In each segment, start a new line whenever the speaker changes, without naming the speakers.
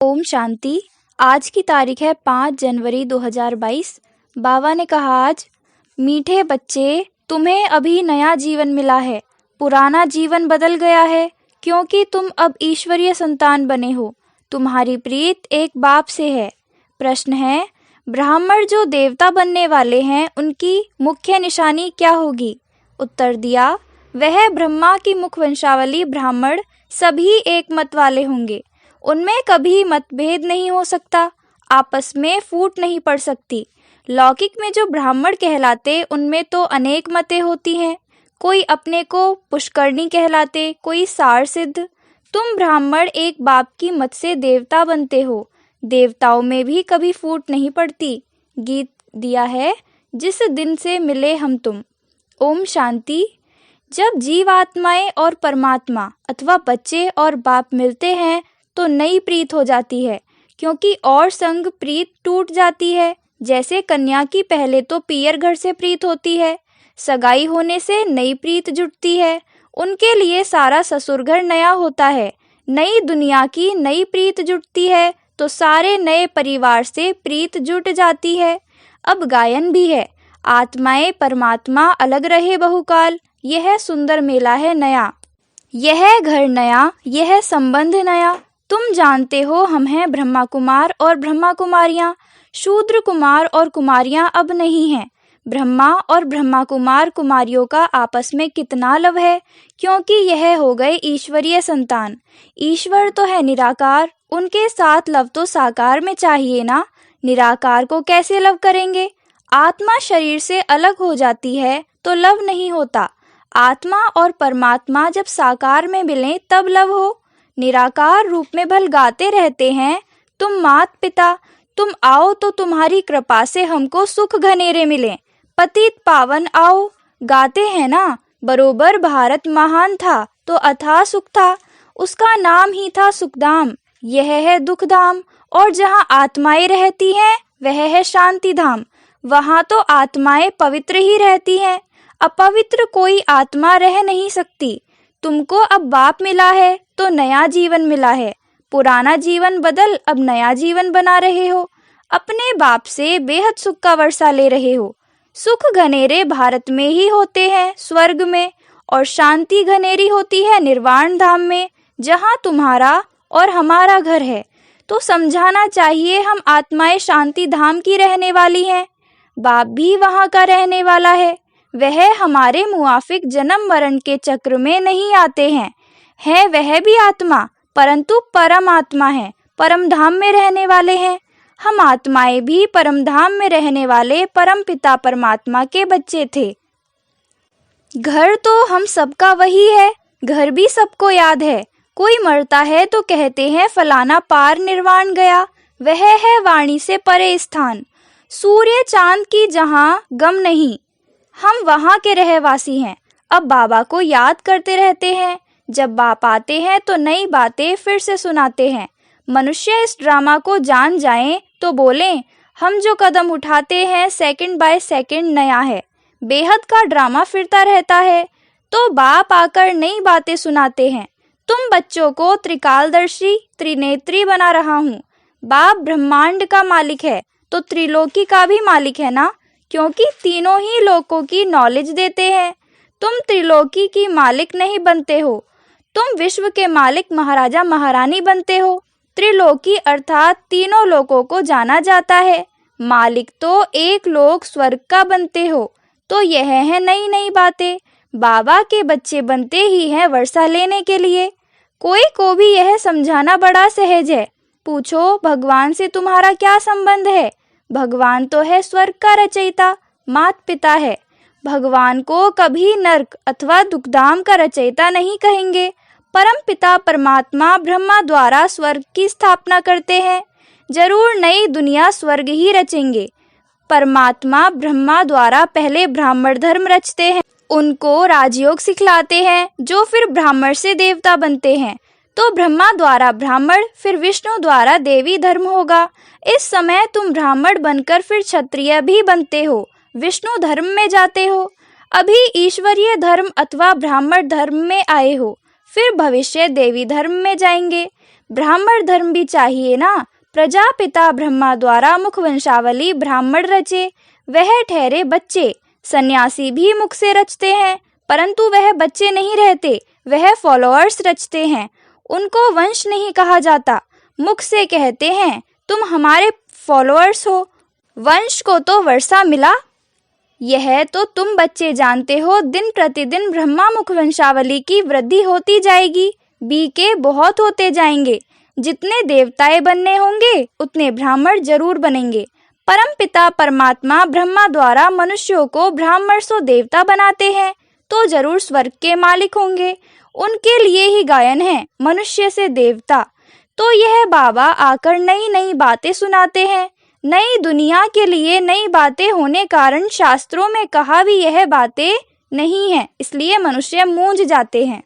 ओम शांति। आज की तारीख है 5 जनवरी 2022। बाबा ने कहा, आज मीठे बच्चे, तुम्हें अभी नया जीवन मिला है। पुराना जीवन बदल गया है क्योंकि तुम अब ईश्वरीय संतान बने हो। तुम्हारी प्रीत एक बाप से है। प्रश्न है, ब्राह्मण जो देवता बनने वाले हैं उनकी मुख्य निशानी क्या होगी? उत्तर दिया, वह ब्रह्मा की मुख वंशावली ब्राह्मण सभी एक मत वाले होंगे। उनमें कभी मतभेद नहीं हो सकता, आपस में फूट नहीं पड़ सकती। लौकिक में जो ब्राह्मण कहलाते उनमें तो अनेक मतें होती हैं। कोई अपने को पुष्करणी कहलाते, कोई सार सिद्ध। तुम ब्राह्मण एक बाप की मत से देवता बनते हो। देवताओं में भी कभी फूट नहीं पड़ती। गीत दिया है, जिस दिन से मिले हम तुम। ओम शांति। जब जीवात्माएं और परमात्मा अथवा बच्चे और बाप मिलते हैं तो नई प्रीत हो जाती है, क्योंकि और संग प्रीत टूट जाती है। जैसे कन्या की पहले तो पियर घर से प्रीत होती है, सगाई होने से नई प्रीत जुटती है। उनके लिए सारा ससुर घर नया होता है। नई दुनिया की नई प्रीत जुटती है तो सारे नए परिवार से प्रीत जुट जाती है। अब गायन भी है, आत्माएं परमात्मा अलग रहे बहुकाल, यह सुंदर मेला है नया। यह घर नया, यह संबंध नया। तुम जानते हो हम हैं ब्रह्मा कुमार और ब्रह्मा कुमारियां। शूद्र कुमार और कुमारियां अब नहीं हैं। ब्रह्मा और ब्रह्मा कुमार कुमारियों का आपस में कितना लव है, क्योंकि यह हो गए ईश्वरीय संतान। ईश्वर तो है निराकार, उनके साथ लव तो साकार में चाहिए ना। निराकार को कैसे लव करेंगे? आत्मा शरीर से अलग हो जाती है तो लव नहीं होता। आत्मा और परमात्मा जब साकार में मिलें तब लव हो। निराकार रूप में भल गाते रहते हैं, तुम मात पिता, तुम आओ तो तुम्हारी कृपा से हमको सुख घनेरे मिले। पतित पावन आओ, गाते हैं ना, बरोबर भारत महान था तो अथाह सुख था, उसका नाम ही था सुखधाम। यह है दुखधाम, और जहाँ आत्माएं रहती हैं वह है शांति धाम। वहाँ तो आत्माएं पवित्र ही रहती हैं, अपवित्र कोई आत्मा रह नहीं सकती। तुमको अब बाप मिला है तो नया जीवन मिला है। पुराना जीवन बदल अब नया जीवन बना रहे हो। अपने बाप से बेहद सुख का वर्षा ले रहे हो। सुख घनेरे भारत में ही होते हैं, स्वर्ग में, और शांति घनेरी होती है निर्वाण धाम में, जहाँ तुम्हारा और हमारा घर है। तो समझाना चाहिए हम आत्माएं शांति धाम की रहने वाली हैं। बाप भी वहाँ का रहने वाला है। वह हमारे मुआफिक जन्म मरण के चक्र में नहीं आते हैं। है वह भी आत्मा, परंतु परम आत्मा है, परम धाम में रहने वाले हैं। हम आत्माएं भी परम धाम में रहने वाले परम पिता परमात्मा के बच्चे थे। घर तो हम सबका वही है, घर भी सबको याद है। कोई मरता है तो कहते हैं फलाना पार निर्वाण गया, वह है वाणी से परे स्थान। सूर्य चांद की जहाँ गम नहीं, हम वहाँ के रहवासी हैं। अब बाबा को याद करते रहते हैं। जब बाप आते हैं तो नई बातें फिर से सुनाते हैं। मनुष्य इस ड्रामा को जान जाएं तो बोलें, हम जो कदम उठाते हैं सेकंड बाय सेकंड नया है। बेहद का ड्रामा फिरता रहता है। तो बाप आकर नई बातें सुनाते हैं। तुम बच्चों को त्रिकालदर्शी त्रिनेत्री बना रहा हूँ। बाप ब्रह्मांड का मालिक है तो त्रिलोकी का भी मालिक है ना, क्योंकि तीनों ही लोकों की नॉलेज देते हैं। तुम त्रिलोकी की मालिक नहीं बनते हो, तुम विश्व के मालिक महाराजा महारानी बनते हो। त्रिलोकी अर्थात तीनों लोकों को जाना जाता है। मालिक तो एक लोक स्वर्ग का बनते हो। तो यह है नई नई बातें। बाबा के बच्चे बनते ही हैं वर्षा लेने के लिए। कोई को भी यह समझाना बड़ा सहज है। पूछो भगवान से तुम्हारा क्या संबंध है? भगवान तो है स्वर्ग का रचयिता, मात पिता है। भगवान को कभी नरक अथवा दुखधाम का रचयिता नहीं कहेंगे। परम पिता परमात्मा ब्रह्मा द्वारा स्वर्ग की स्थापना करते हैं। जरूर नई दुनिया स्वर्ग ही रचेंगे। परमात्मा ब्रह्मा द्वारा पहले ब्राह्मण धर्म रचते हैं, उनको राजयोग सिखलाते हैं, जो फिर ब्राह्मण से देवता बनते हैं। तो ब्रह्मा द्वारा ब्राह्मण, फिर विष्णु द्वारा देवी धर्म होगा। इस समय तुम ब्राह्मण बनकर फिर क्षत्रिय भी बनते हो, विष्णु धर्म में जाते हो। अभी ईश्वरीय धर्म अथवा ब्राह्मण धर्म में आए हो, फिर भविष्य देवी धर्म में जाएंगे। ब्राह्मण धर्म भी चाहिए ना। प्रजापिता ब्रह्मा द्वारा मुख वंशावली ब्राह्मण रचे, वह ठहरे बच्चे। सन्यासी भी मुख से रचते हैं, परंतु वह बच्चे नहीं रहते, वह फॉलोअर्स रचते हैं। उनको वंश नहीं कहा जाता, मुख से कहते हैं तुम हमारे फॉलोअर्स हो। वंश को तो वर्षा मिला, यह तो तुम बच्चे जानते हो। दिन प्रतिदिन ब्रह्मा मुख वंशावली की वृद्धि होती जाएगी, बीके बहुत होते जाएंगे। जितने देवताएं बनने होंगे उतने ब्राह्मण जरूर बनेंगे। परमपिता परमात्मा ब्रह्मा द्वारा मनुष्यों को ब्राह्मण सो देवता बनाते हैं तो जरूर स्वर्ग के मालिक होंगे। उनके लिए ही गायन है मनुष्य से देवता। तो यह बाबा आकर नई नई बातें सुनाते हैं। नई दुनिया के लिए नई बातें होने कारण शास्त्रों में कहा भी यह बातें नहीं है, इसलिए मनुष्य मूंझ जाते हैं।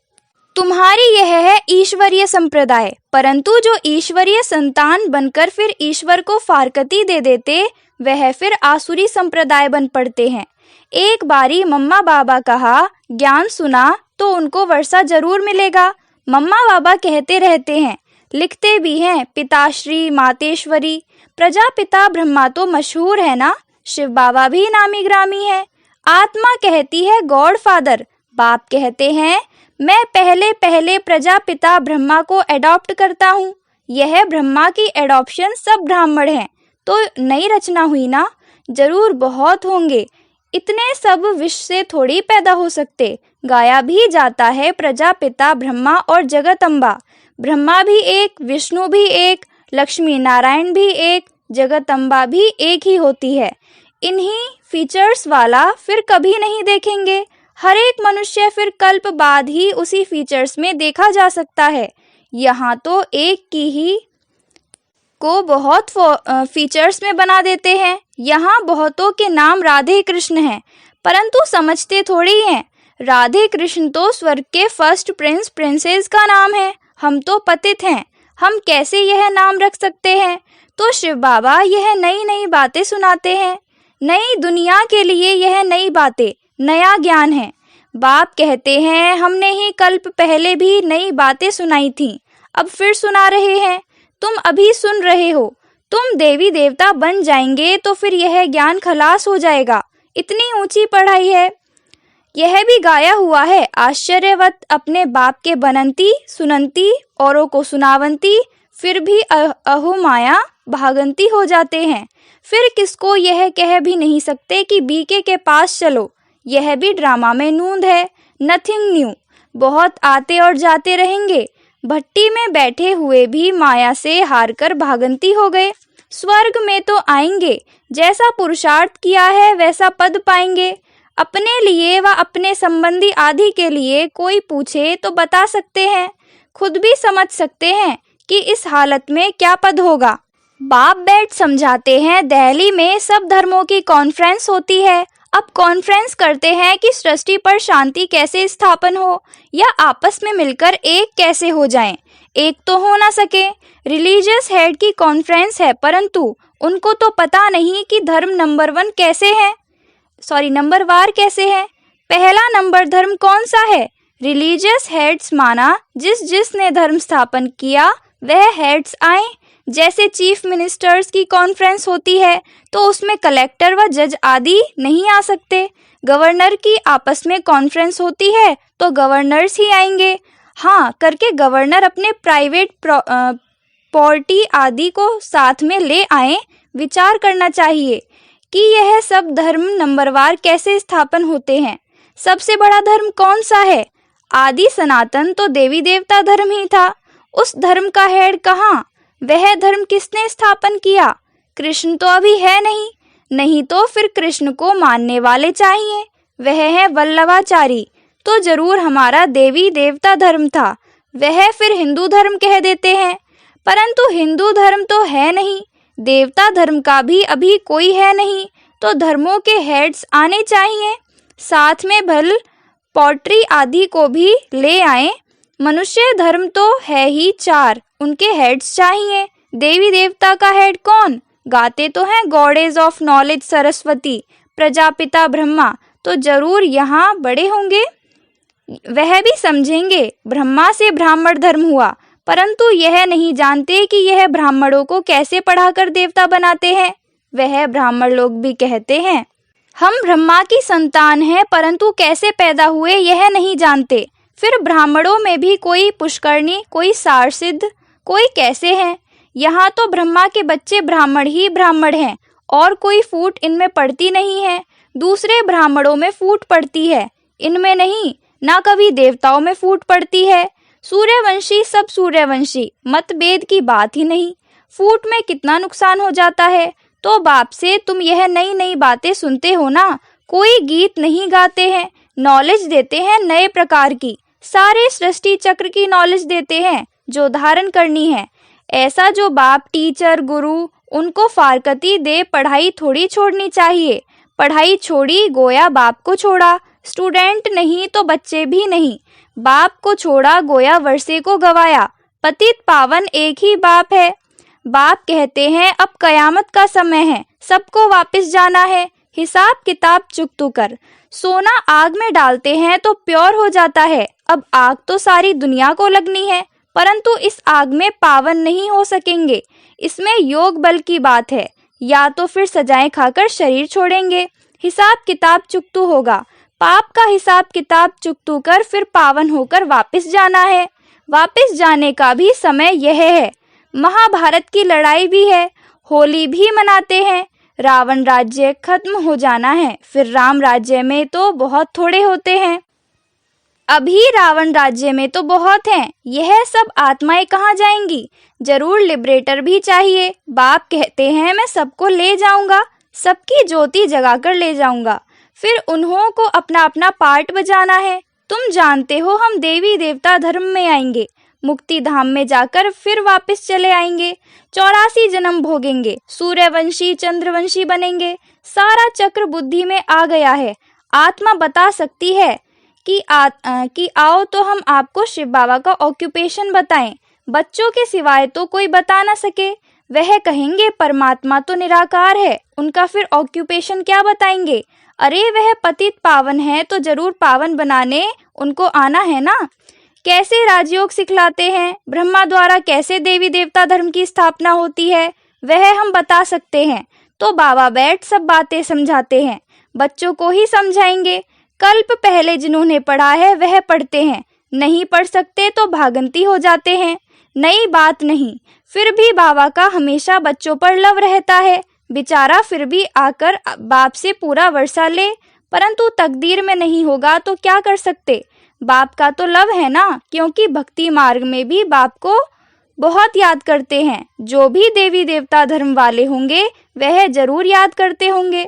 तुम्हारी यह है ईश्वरीय संप्रदाय, परंतु जो ईश्वरीय संतान बनकर फिर ईश्वर को फारकती दे देते वह फिर आसुरी संप्रदाय बन पड़ते हैं। एक बारी मम्मा बाबा कहा ज्ञान सुना तो उनको वर्षा जरूर मिलेगा। मम्मा बाबा कहते रहते हैं, लिखते भी हैं पिताश्री मातेश्वरी। प्रजापिता ब्रह्मा तो मशहूर है ना, शिव बाबा भी नामी ग्रामी है। आत्मा कहती है गॉड फादर, बाप कहते हैं मैं पहले पहले प्रजापिता ब्रह्मा को एडॉप्ट करता हूँ। यह ब्रह्मा की एडॉप्शन सब ब्राह्मण हैं, तो नई रचना हुई ना, जरूर बहुत होंगे। इतने सब विष से थोड़ी पैदा हो सकते। गाया भी जाता है प्रजापिता ब्रह्मा और जगदम्बा। ब्रह्मा भी एक, विष्णु भी एक, लक्ष्मी नारायण भी एक, जगदम्बा भी एक ही होती है। इन्हीं फीचर्स वाला फिर कभी नहीं देखेंगे। हर एक मनुष्य फिर कल्प बाद ही उसी फीचर्स में देखा जा सकता है। यहाँ तो एक की ही को बहुत फीचर्स में बना देते हैं। यहाँ बहुतों के नाम राधे कृष्ण हैं, परंतु समझते थोड़ी हैं। राधे कृष्ण तो स्वर्ग के फर्स्ट प्रिंस प्रिंसेस का नाम है। हम तो पतित हैं, हम कैसे यह नाम रख सकते हैं। तो शिव बाबा यह नई नई बातें सुनाते हैं। नई दुनिया के लिए यह नई बातें, नया ज्ञान है। बाप कहते हैं हमने ही कल्प पहले भी नई बातें सुनाई थी, अब फिर सुना रहे हैं। तुम अभी सुन रहे हो। तुम देवी देवता बन जाएंगे तो फिर यह ज्ञान खलास हो जाएगा। इतनी ऊंची पढ़ाई है। यह भी गाया हुआ है, आश्चर्यवत अपने बाप के बनंती सुनंती औरों को सुनावंती, फिर भी अहो माया भागंती हो जाते हैं। फिर किसको यह कह भी नहीं सकते कि बीके के पास चलो। यह भी ड्रामा में नूंद है। नथिंग न्यू, बहुत आते और जाते रहेंगे। भट्टी में बैठे हुए भी माया से हारकर भागंती हो गए। स्वर्ग में तो आएंगे, जैसा पुरुषार्थ किया है वैसा पद पाएंगे। अपने लिए व अपने संबंधी आदि के लिए कोई पूछे तो बता सकते हैं, खुद भी समझ सकते हैं कि इस हालत में क्या पद होगा। बाप बैठ समझाते हैं दिल्ली में सब धर्मों की कॉन्फ्रेंस होती है। अब कॉन्फ्रेंस करते हैं कि सृष्टि पर शांति कैसे स्थापन हो या आपस में मिलकर एक कैसे हो जाएं। एक तो हो ना सके। रिलीजियस हेड की कॉन्फ्रेंस है, परंतु उनको तो पता नहीं कि धर्म नंबर वार कैसे है। पहला नंबर धर्म कौन सा है। रिलीजियस हेड्स माना जिसने धर्म स्थापन किया वह हेड्स आए। जैसे चीफ मिनिस्टर्स की कॉन्फ्रेंस होती है तो उसमें कलेक्टर व जज आदि नहीं आ सकते। गवर्नर की आपस में कॉन्फ्रेंस होती है तो गवर्नर्स ही आएंगे। हाँ करके गवर्नर अपने प्राइवेट प्रॉपर्टी आदि को साथ में ले आए। विचार करना चाहिए कि यह सब धर्म नंबरवार कैसे स्थापन होते हैं। सबसे बड़ा धर्म कौन सा है। आदि सनातन तो देवी देवता धर्म ही था। उस धर्म का हेड कहाँ। वह धर्म किसने स्थापन किया। कृष्ण तो अभी है नहीं तो फिर कृष्ण को मानने वाले चाहिए। वह है वल्लभाचारी, तो जरूर हमारा देवी देवता धर्म था। वह फिर हिंदू धर्म कह देते हैं, परंतु हिंदू धर्म तो है नहीं। देवता धर्म का भी अभी कोई है नहीं, तो धर्मों के हेड्स आने चाहिए। साथ में भल पॉटरी आदि को भी ले आए। मनुष्य धर्म तो है ही 4, उनके हेड्स चाहिए। देवी देवता का हेड कौन। गाते तो हैं goddess of knowledge Saraswati, Prajapita Brahma, तो जरूर यहाँ बड़े होंगे। वह भी समझेंगे ब्रह्मा से ब्राह्मण धर्म हुआ, परंतु यह नहीं जानते कि यह ब्राह्मणों को कैसे पढ़ाकर देवता बनाते हैं। वह ब्राह्मण लोग भी कहते हैं, हम ब्रह्मा की संतान हैं, परंतु कैसे पैदा हुए यह नहीं जानते। फिर ब्राह्मणों में भी कोई पुष्करणी, कोई सारसिद्ध, कोई कैसे हैं। यहाँ तो ब्रह्मा के बच्चे ब्राह्मण ही ब्राह्मण हैं और कोई फूट इनमें पड़ती नहीं है। दूसरे ब्राह्मणों में फूट पड़ती है, इनमें नहीं। ना कभी देवताओं में फूट पड़ती है। सूर्यवंशी सब सूर्यवंशी, मतभेद की बात ही नहीं। फूट में कितना नुकसान हो जाता है। तो बाप से तुम यह नई नई बातें सुनते हो ना। कोई गीत नहीं गाते हैं, नॉलेज देते हैं नए प्रकार की। सारे सृष्टि चक्र की नॉलेज देते हैं जो धारण करनी है। ऐसा जो बाप, टीचर, गुरु उनको फारकती दे, पढ़ाई थोड़ी छोड़नी चाहिए। पढ़ाई छोड़ी गोया बाप को छोड़ा। स्टूडेंट नहीं तो बच्चे भी नहीं। बाप को छोड़ा गोया वर्षे को गवाया। पतित पावन एक ही बाप है। बाप कहते हैं अब कयामत का समय है, सबको वापस जाना है। हिसाब किताब चुकतू कर। सोना आग में डालते हैं तो प्योर हो जाता है। अब आग तो सारी दुनिया को लगनी है, परंतु इस आग में पावन नहीं हो सकेंगे। इसमें योग बल की बात है। या तो फिर सजाएं खाकर शरीर छोड़ेंगे। हिसाब किताब चुकतू होगा। पाप का हिसाब किताब चुकतू कर फिर पावन होकर वापस जाना है। वापस जाने का भी समय यह है। महाभारत की लड़ाई भी है, होली भी मनाते हैं। रावण राज्य खत्म हो जाना है, फिर राम राज्य में तो बहुत थोड़े होते हैं। अभी रावण राज्य में तो बहुत हैं। यह सब आत्माएं कहाँ जाएंगी। जरूर लिबरेटर भी चाहिए। बाप कहते हैं मैं सबको ले जाऊंगा, सबकी ज्योति जगाकर ले जाऊंगा। फिर उन्हों को अपना अपना पार्ट बजाना है। तुम जानते हो हम देवी देवता धर्म में आएंगे, मुक्ति धाम में जाकर फिर वापस चले आएंगे। 84 जन्म भोगेंगे, सूर्यवंशी चंद्रवंशी बनेंगे। सारा चक्र बुद्धि में आ गया है। आत्मा बता सकती है कि आओ तो हम आपको शिव बाबा का ऑक्यूपेशन बताएं। बच्चों के सिवाय तो कोई बता ना सके। वह कहेंगे परमात्मा तो निराकार है, उनका फिर ऑक्यूपेशन क्या बताएंगे। अरे वह पतित पावन है तो जरूर पावन बनाने उनको आना है ना। कैसे राजयोग सिखलाते हैं, ब्रह्मा द्वारा कैसे देवी देवता धर्म की स्थापना होती है, वह हम बता सकते हैं। तो बाबा बैठ सब बातें समझाते हैं। बच्चों को ही समझाएंगे। कल्प पहले जिन्होंने पढ़ा है वह पढ़ते हैं, नहीं पढ़ सकते तो भागंती हो जाते हैं। नई बात नहीं। फिर भी बाबा का हमेशा बच्चों पर लव रहता है। बेचारा फिर भी आकर बाप से पूरा वर्षा ले, परंतु तकदीर में नहीं होगा तो क्या कर सकते। बाप का तो लव है ना, क्योंकि भक्ति मार्ग में भी बाप को बहुत याद करते हैं। जो भी देवी देवता धर्म वाले होंगे वह जरूर याद करते होंगे।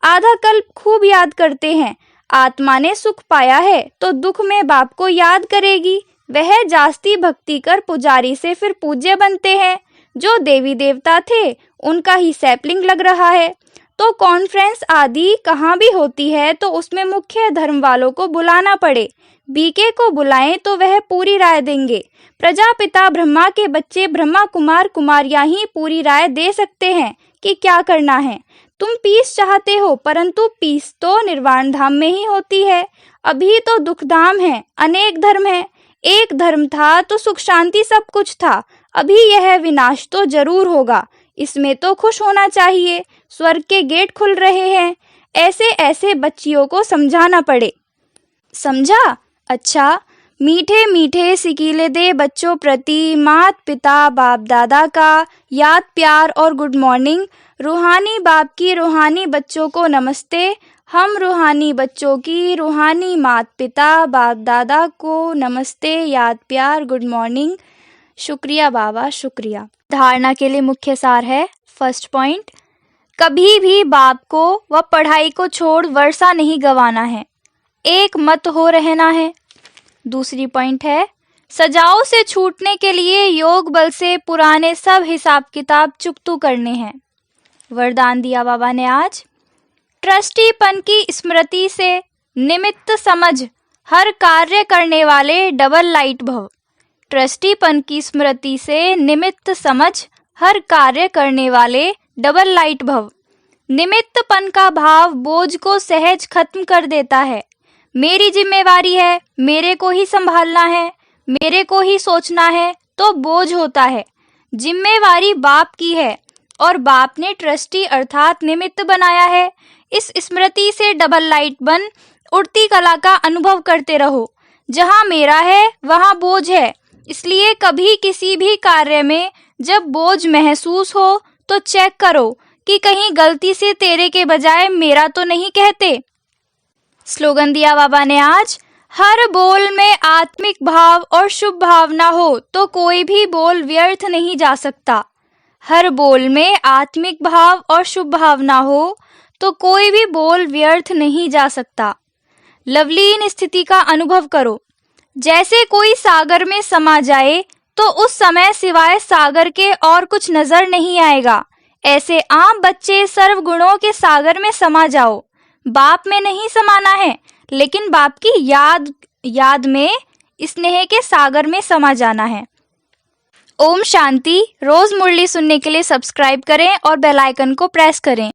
आधा कल्प खूब याद करते हैं। आत्मा ने सुख पाया है तो दुख में बाप को याद करेगी। वह जास्ती भक्ति कर पुजारी से फिर पूज्य बनते हैं। जो देवी देवता थे उनका ही सैपलिंग लग रहा है। तो कॉन्फ्रेंस आदि कहाँ भी होती है तो उसमें मुख्य धर्म वालों को बुलाना पड़े। बीके को बुलाएं तो वह पूरी राय देंगे। प्रजापिता ब्रह्मा के बच्चे ब्रह्मा कुमार कुमारियां ही पूरी राय दे सकते हैं कि क्या करना है। तुम पीस चाहते हो, परंतु पीस तो निर्वाण धाम में ही होती है। अभी तो दुख धाम है, अनेक धर्म है। एक धर्म था तो सुख शांति सब कुछ था। अभी यह विनाश तो जरूर होगा, इसमें तो खुश होना चाहिए। स्वर्ग के गेट खुल रहे हैं। ऐसे ऐसे बच्चियों को समझाना पड़े। समझा? अच्छा। मीठे मीठे सिकीले दे बच्चों प्रति मात पिता बाप दादा का याद प्यार और गुड मॉर्निंग। रूहानी बाप की रूहानी बच्चों को नमस्ते। हम रूहानी बच्चों की रूहानी मात पिता बाप दादा को नमस्ते, याद प्यार, गुड मॉर्निंग। शुक्रिया बाबा, शुक्रिया। धारणा के लिए मुख्य सार है। फर्स्ट पॉइंट, कभी भी बाप को व पढ़ाई को छोड़ वर्षा नहीं गंवाना है, एक मत हो रहना है। दूसरी पॉइंट है, सजाओं से छूटने के लिए योग बल से पुराने सब हिसाब किताब चुकतू करने हैं। वरदान दिया बाबा ने आज। ट्रस्टीपन की स्मृति से निमित्त समझ हर कार्य करने वाले डबल लाइट भव। ट्रस्टीपन की स्मृति से निमित्त समझ हर कार्य करने वाले डबल लाइट भव। निमित्तपन का भाव बोझ को सहज खत्म कर देता है। मेरी जिम्मेवारी है, मेरे को ही संभालना है, मेरे को ही सोचना है, तो बोझ होता है। जिम्मेवारी बाप की है और बाप ने ट्रस्टी अर्थात निमित्त बनाया है। इस स्मृति से डबल लाइट बन उड़ती कला का अनुभव करते रहो। जहाँ मेरा है वहाँ बोझ है, इसलिए कभी किसी भी कार्य में जब बोझ महसूस हो तो चेक करो कि कहीं गलती से तेरे के बजाय मेरा तो नहीं कहते। स्लोगन दिया बाबा ने आज, हर बोल में आत्मिक भाव और शुभ भावना हो तो कोई भी बोल व्यर्थ नहीं जा सकता। हर बोल में आत्मिक भाव और शुभ भावना हो तो कोई भी बोल व्यर्थ नहीं जा सकता। लवलीन स्थिति का अनुभव करो। जैसे कोई सागर में समा जाए तो उस समय सिवाय सागर के और कुछ नजर नहीं आएगा। ऐसे आम बच्चे सर्व गुणों के सागर में समा जाओ। बाप में नहीं समाना है, लेकिन बाप की याद में स्नेह के सागर में समा जाना है। ओम शांति। रोज मुरली सुनने के लिए सब्सक्राइब करें और बेल आइकन को प्रेस करें।